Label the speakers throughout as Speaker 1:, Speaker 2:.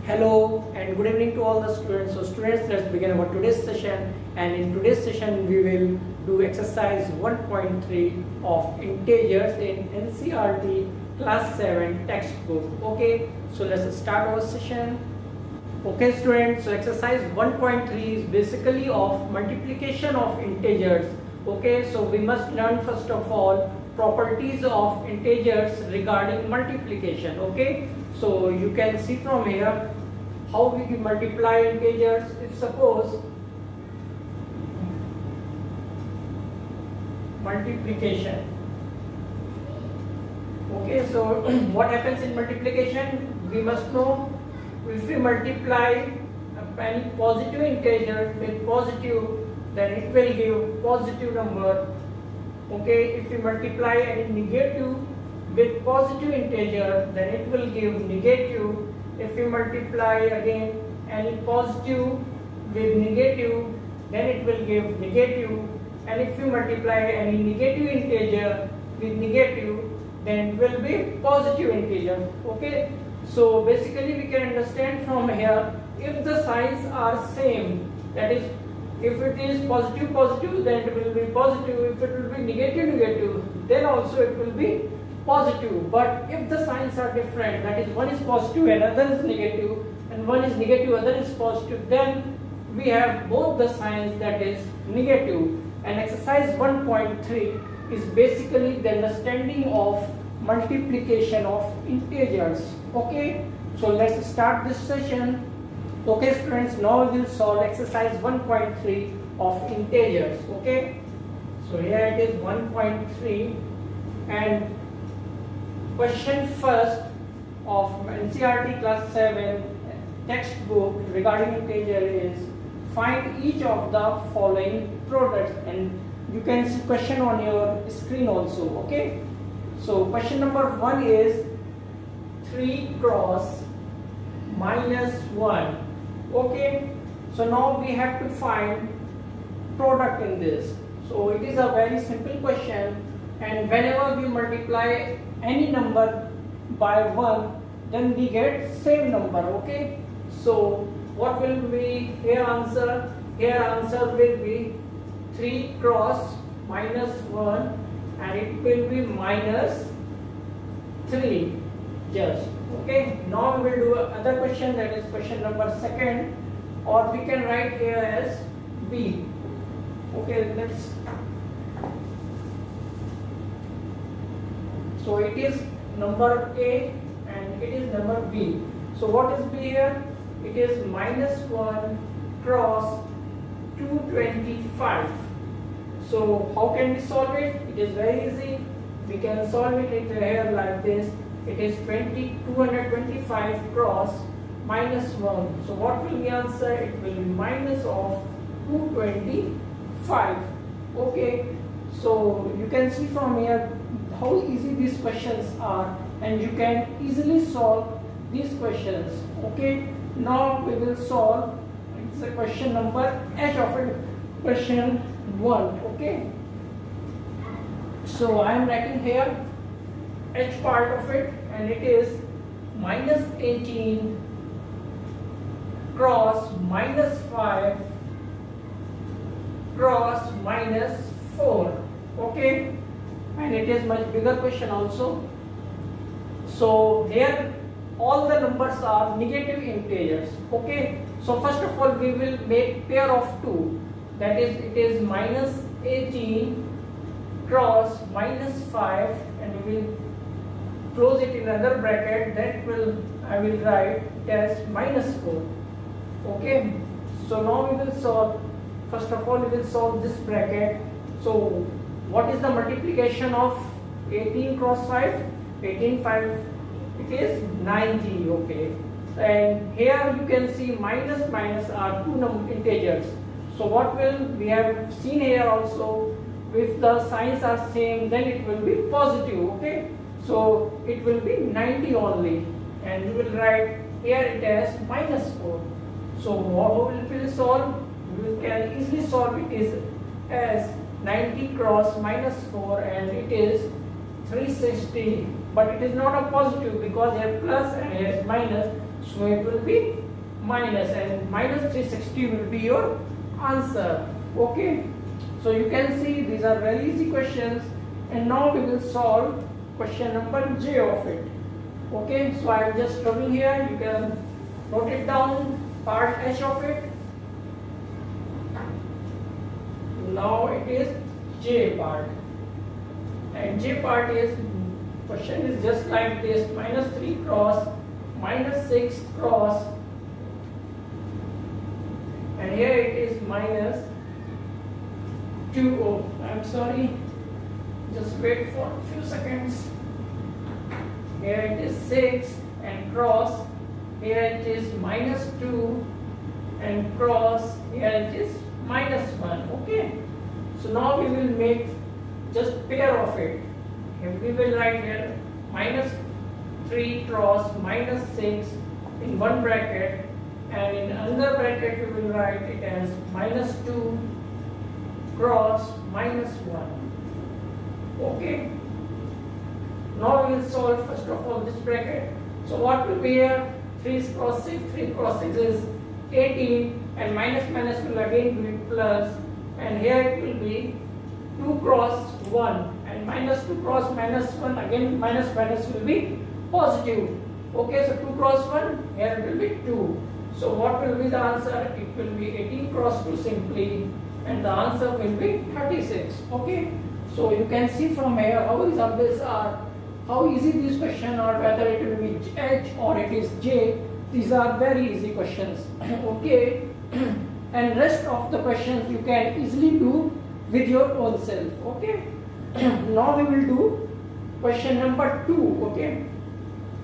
Speaker 1: Hello and good evening to all the students. So students, let's begin our today's session, and in today's session we will do exercise 1.3 of integers in NCERT class 7 textbook. Okay, so let's start our session. Okay students, so exercise 1.3 is basically of multiplication of integers. Okay, so we must learn first of all properties of integers regarding multiplication. Okay, so you can see from here how we can multiply integers. If suppose multiplication, okay, so what happens in multiplication, we must know. If we multiply any positive integer with positive, then it will give positive number. Okay, if we multiply any negative with positive integer, then it will give negative. If we multiply again any positive with negative, then it will give negative. And if we multiply any negative integer with negative, then it will be positive integer. Okay, so basically we can understand from here, if the signs are same, that is, if it is positive positive, then it will be positive. If it will be negative negative, then also it will be positive. But if the signs are different, that is, one is positive and other is negative, and one is negative, other is positive, then we have both the signs, that is negative. And exercise 1.3 is basically the understanding of multiplication of integers. Okay, so let's start this session. Okay students, now we will solve exercise 1.3 of integers. Okay, so here it is 1.3, and question first of NCERT class 7 textbook regarding integer is find each of the following products, and you can see question on your screen also. Okay, so question number 1 is 3 cross minus 1. Okay, so now we have to find product in this. So it is a very simple question, and whenever we multiply any number by 1, then we get same number. Okay, so what will be here answer? Here answer will be 3 cross minus 1, and it will be minus 3 just. Okay, now we will do another question, that is question number 2, or we can write here as B. Okay, let's. So it is number A and it is number B. So what is B here? It is minus 1 cross 225. So how can we solve it? It is very easy. We can solve it here like this. It is 225 cross minus 1. So what will be answer? It will be minus of 225. Okay, so you can see from here how easy these questions are, and you can easily solve these questions. Okay, now we will solve, it's a question number H of it, question 1. Okay, so I am writing here H part of it, and it is minus 18 cross minus 5 cross minus 4. Okay, and it is much bigger question also. So here all the numbers are negative integers. Okay, so first of all we will make pair of 2, that is, it is minus 18 cross minus 5, and we will close it in another bracket, that will I will write it as minus 4. Okay, so now we will solve. First of all we will solve this bracket. So what is the multiplication of 18 cross 5? 18 5, it is 90. Okay, and here you can see minus minus are two integers. So what will we have seen here also, if the signs are same, then it will be positive. Okay, so it will be 90 only, and we will write here it as minus 4. So how will we solve? We can easily solve it is as 90 cross minus 4, and it is 360, but it is not a positive because here plus and here is minus, so So it will be minus, and minus 360 will be your answer. Okay. So you can see these are very easy questions, and now we will solve question number J of it. Okay. So I am just drawing here. You can note it down. Part H of it. Now it is J part, and J part is question is just like this: minus 3 cross minus 6 cross, and here it is minus 2. Oh, I'm sorry, just wait for a few seconds. Here it is 6 and cross, here it is minus 2 and cross, here it is minus 1. Okay, so now we will make just pair of it. Here we will write here minus 3 cross minus 6 in one bracket, and in another bracket we will write it as minus 2 cross minus 1. Okay, now we will solve first of all this bracket. So what will be here? 3 cross 6, 3 cross 6 is 18, and minus minus will again be plus, and here it will be 2 cross 1, and minus 2 cross minus 1, again minus minus will be positive. Okay, so 2 cross 1, here it will be 2. So what will be the answer? It will be 18 cross 2 simply, and the answer will be 36. Okay, so you can see from here how examples are, how easy these questions are, whether it will be H or it is J. These are very easy questions. Okay, and rest of the questions you can easily do with your own self. Okay, now we will do question number 2. Okay,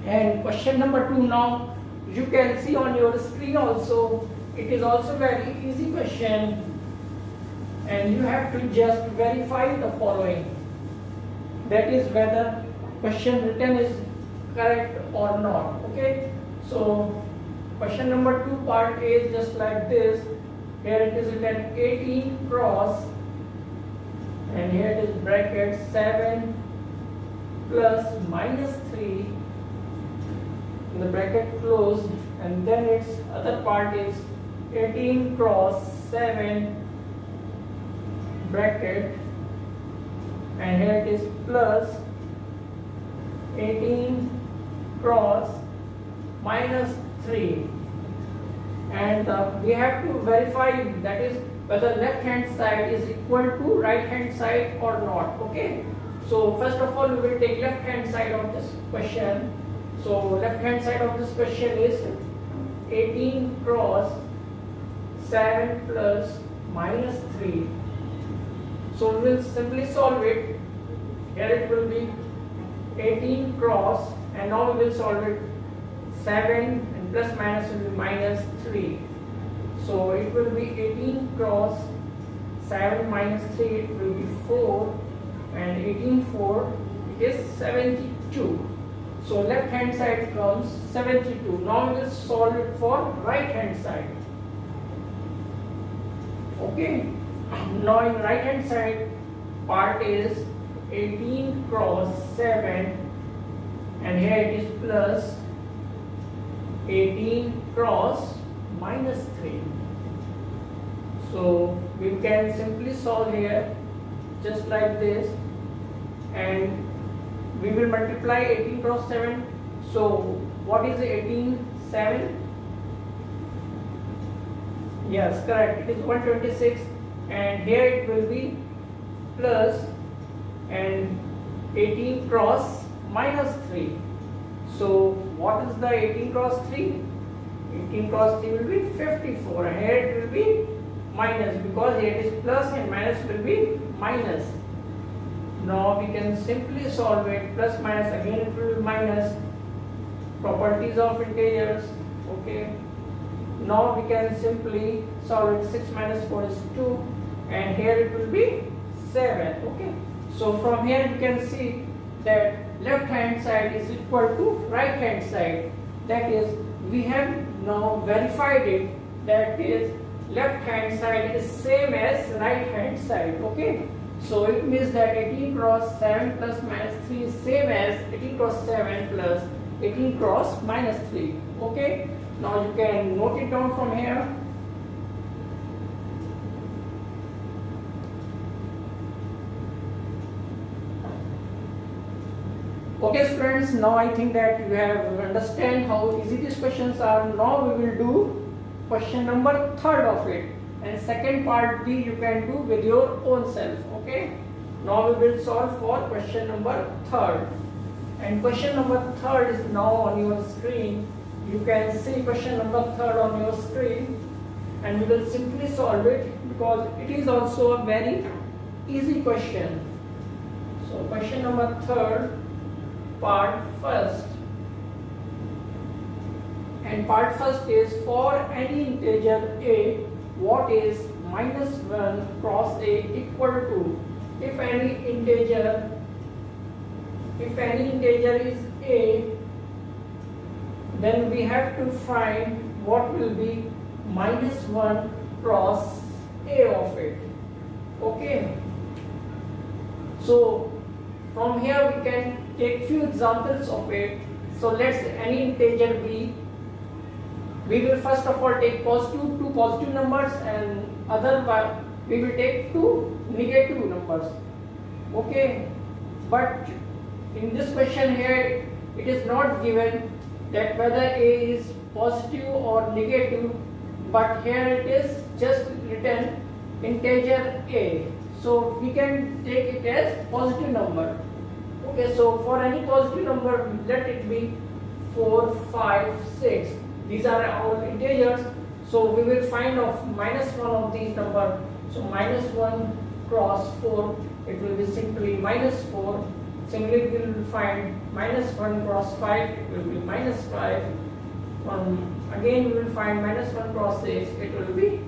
Speaker 1: and question number 2 now you can see on your screen also. It is also very easy question, and you have to just verify the following, that is whether question written is correct or not. Okay, so question number 2 part A is just like this. Here it is written 18 cross, and here it is bracket 7 plus minus 3, the bracket closed, and then its other part is 18 cross 7 bracket, and here it is plus 18 cross minus 3, and we have to verify, that is whether left hand side is equal to right hand side or not. Okay, so first of all we will take left hand side of this question. So left hand side of this question is 18 cross 7 plus minus 3. So we will simply solve it. Here it will be 18 cross, and now we will solve it. 7 and plus minus will be minus 3. So it will be 18 cross 7 minus 3, it will be 4, and 18 4 it is 72. So left hand side comes 72. Now we will solve it for right hand side. Okay, now in right hand side part is 18 cross 7, and here it is plus 18 cross minus 3. So we can simply solve here just like this, and we will multiply 18 cross 7. So what is 18 7? Yes, correct, it is 126, and here it will be plus, and 18 cross minus 3. So what is the 18 cross 3? 18 cross 3 will be 54, and here it will be minus, because here it is plus and minus will be minus. Now we can simply solve it. Plus minus, again it will be minus. Properties of integers. Okay, now we can simply solve it. 6 minus 4 is 2, and here it will be 7. Okay, so from here you can see that left hand side is equal to right hand side. That is, we have now verified it, that is left hand side is same as right hand side. Okay, so it means that 18 cross 7 plus minus 3 is same as 18 cross 7 plus 18 cross minus 3. Okay, now you can note it down from here. Okay students, now I think that you have understand how easy these questions are. Now we will do question number 3rd of it, and second part B you can do with your own self. Okay, now we will solve for question number 3rd, and question number 3rd is now on your screen. You can see question number 3rd on your screen, and we will simply solve it because it is also a very easy question. So question number 3rd, part 1st, and part 1st is for any integer a, what is minus 1 cross a equal to? If any integer is a, then we have to find what will be minus 1 cross a of it. Okay, so from here we can take few examples of it. So let's any integer b, we will first of all take two positive numbers, and other we will take two negative numbers. Okay, but in this question here it is not given that whether a is positive or negative, but here it is just written integer a, so we can take it as positive number. Okay, so for any positive number, let it be 4, 5, 6. These are our integers. So we will find of minus 1 of these numbers. So minus 1 cross 4, it will be simply minus 4. Similarly, we will find minus 1 cross 5, it will be minus 5. Again, we will find minus 1 cross 6, it will be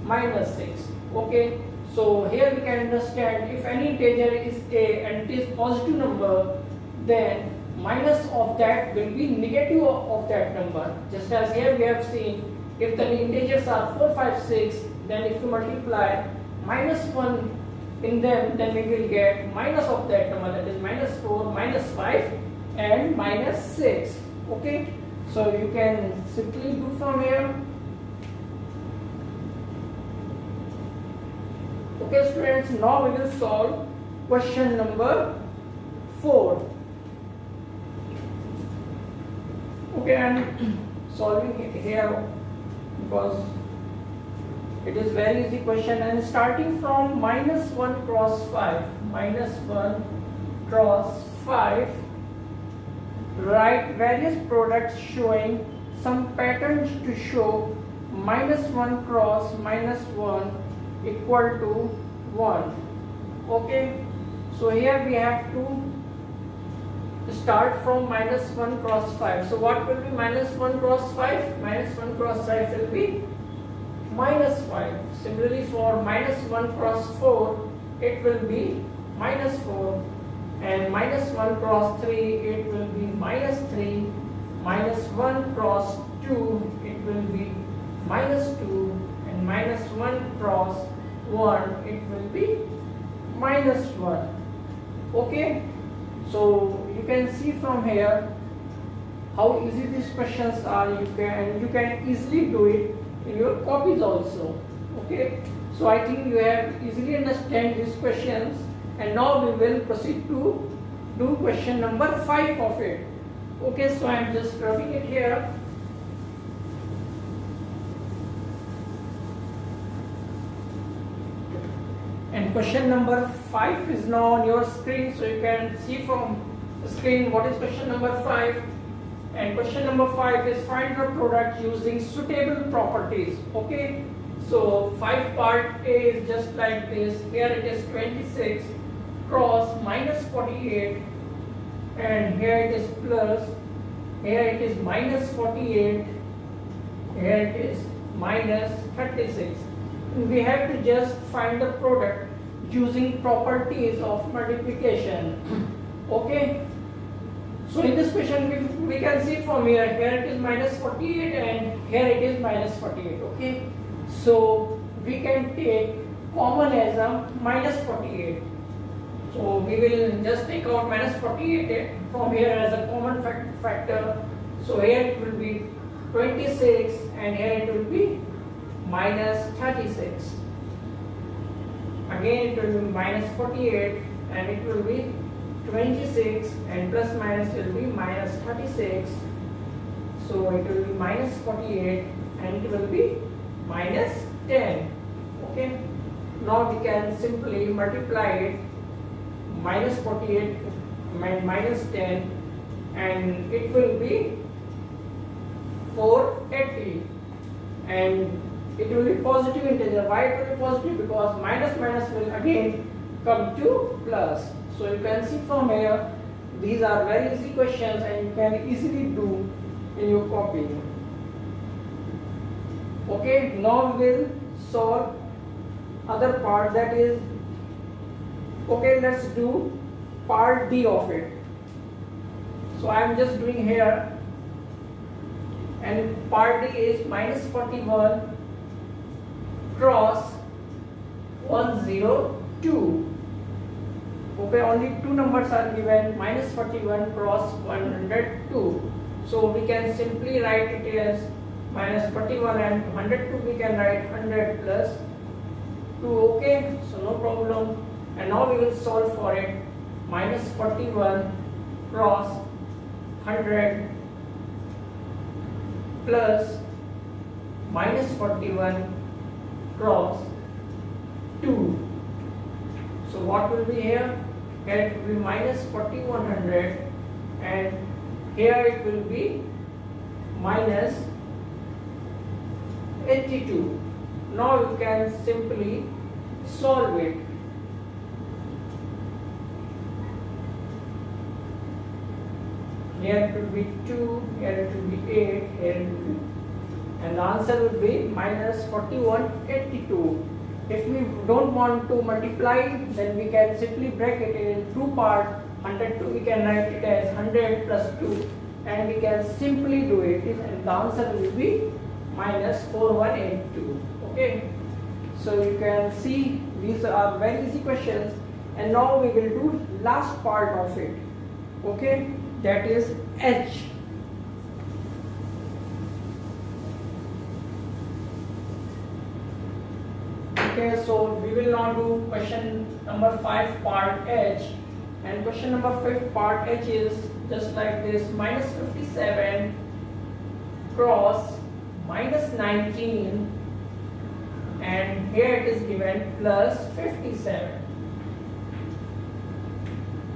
Speaker 1: minus 6. Okay. So here we can understand if any integer is a and it is positive number, then minus of that will be negative of that number. Just as here we have seen, if the integers are 4, 5, 6, then if you multiply minus 1 in them, then we will get minus of that number, that is minus 4, minus 5 and minus 6. Okay, so you can simply do from here. Okay students, now we will solve question number 4. Okay, I am solving it here because it is very easy question, and starting from minus 1 cross 5, minus 1 cross 5, write various products showing some patterns to show minus 1 cross minus 1 equal to 1. Okay, so here we have to start from minus 1 cross 5. So what will be minus 1 cross 5? Minus 1 cross 5 will be minus 5. Similarly, for minus 1 cross 4, it will be minus 4. And minus 1 cross 3, it will be minus 3. Minus 1 cross 2, it will be minus 2. And minus 1 cross 1, it will be minus 1. Okay, so you can see from here how easy these questions are. You can easily do it in your copies also. Okay, so I think you have easily understand these questions, and now we will proceed to do question number 5 of it. Okay, so I am just rubbing it here. And question number 5 is now on your screen, so you can see from the screen what is question number 5. And question number 5 is find the product using suitable properties. Okay, so 5 part A is just like this. Here it is 26 cross minus 48, and here it is plus, here it is minus 48, here it is minus 36. We have to just find the product using properties of multiplication. Okay, so in this question we can see from here it is minus 48 and here it is minus 48. Okay, so we can take common as a minus 48. So we will just take out minus 48 from here as a common factor. So here it will be 26 and here it will be minus 36. Again it will be minus 48 and it will be 26 and plus minus will be minus 36. So it will be minus 48 and it will be minus 10. Okay. Now we can simply multiply it, minus 48 minus 10, and it will be 480, and it will be positive integer. Why it will be positive? Because minus minus will again come to plus. So you can see from here, these are very easy questions and you can easily do in your copy. Okay, now we will solve other part, that is, okay, let's do part D of it. So I am just doing here, and part D is minus 41 cross 102. Okay, only two numbers are given, minus 41 cross 102. So we can simply write it as minus 41 and 102 we can write 100 plus 2. Okay, so no problem. And now we will solve for it. Minus 41 cross 100 plus minus 41 cross 2. So what will be here? Here it will be minus 4100 and here it will be minus 82. Now you can simply solve it. Here it will be 2, here it will be 8, here it will be, and the answer will be minus 4182. If we don't want to multiply, then we can simply break it in two parts. 102 we can write it as 100 plus 2 and we can simply do it, and the answer will be minus 4182. Okay, so you can see these are very easy questions, and now we will do last part of it. Okay, that is H. Okay, so we will now do question number 5 part H, and question number 5 part H is just like this: minus 57 cross minus 19, and here it is given plus 57.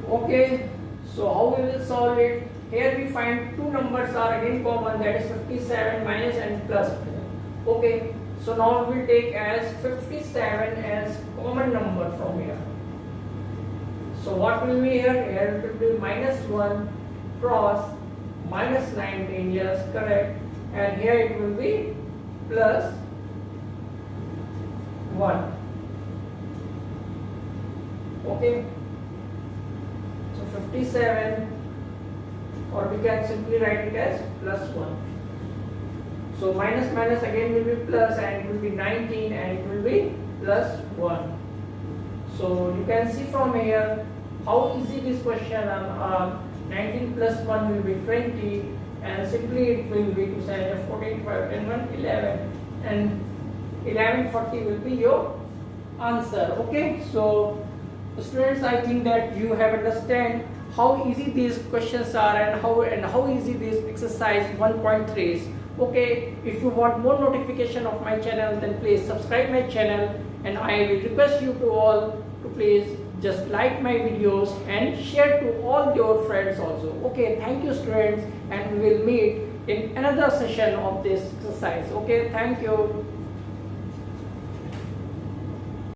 Speaker 1: Okay, so how we will solve it? Here we find two numbers are again common, that is 57 minus and plus. Okay, so now we will take as 57 as common number from here. So what will be here? Here it will be minus 1 cross minus 19, yes, correct, and here it will be plus 1. Okay, so 57, or we can simply write it as plus 1. So minus minus again will be plus, and it will be 19 and it will be plus 1. So you can see from here how easy this question. 19 plus 1 will be 20, and simply it will be to say 14, 5, 10, 1, 11, and 1140 will be your answer. Okay, so students, I think that you have understand how easy these questions are and how easy this exercise 1.3 is. Okay, if you want more notification of my channel, then please subscribe my channel, and I will request you to all to please just like my videos and share to all your friends also. Okay, thank you students, and we will meet in another session of this exercise. Okay, thank you.